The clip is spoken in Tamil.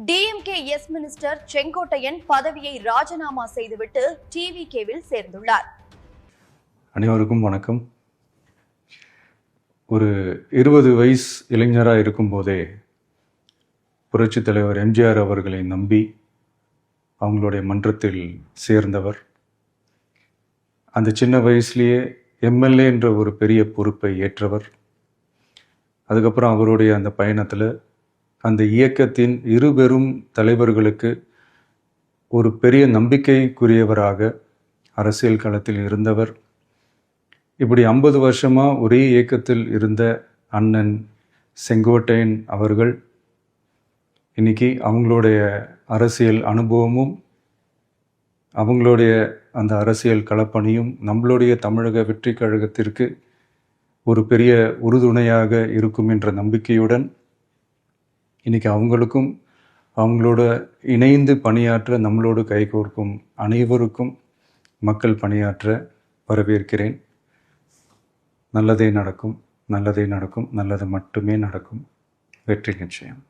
டிஎம்கே எஸ் மினிஸ்டர் செங்கோட்டையன் பதவியை ராஜினாமா செய்துவிட்டு டிவிகேவில் சேர்ந்துள்ளார். அனைவருக்கும் வணக்கம். ஒரு 20 வயசு இளைஞராக இருக்கும்போதே புரட்சித் தலைவர் எம்ஜிஆர் அவர்களை நம்பி அவங்களுடைய மன்றத்தில் சேர்ந்தவர். அந்த சின்ன வயசுலேயே எம்எல்ஏ என்ற ஒரு பெரிய பொறுப்பை ஏற்றவர். அதுக்கப்புறம் அவருடைய அந்த பயணத்தில் அந்த இயக்கத்தின் இருபெரும் தலைவர்களுக்கு ஒரு பெரிய நம்பிக்கைக்குரியவராக அரசியல் களத்தில் இருந்தவர். இப்படி 50 வருஷமாக ஒரே இயக்கத்தில் இருந்த அண்ணன் செங்கோட்டையன் அவர்கள் இன்னைக்கு அவங்களுடைய அரசியல் அனுபவமும் அவங்களுடைய அந்த அரசியல் களப்பணியும் நம்மளுடைய தமிழக வெற்றி கழகத்திற்கு ஒரு பெரிய உறுதுணையாக இருக்கும் என்ற நம்பிக்கையுடன் இன்னைக்கு அவங்களுக்கும் அவங்களோட இணைந்து பணியாற்ற நம்மளோடு கைகோர்க்கும் அனைவருக்கும் மக்கள் பணியாற்ற வரவேற்கிறேன். நல்லதே நடக்கும், நல்லதே நடக்கும், நல்லது மட்டுமே நடக்கும். வெற்றி நிச்சயம்.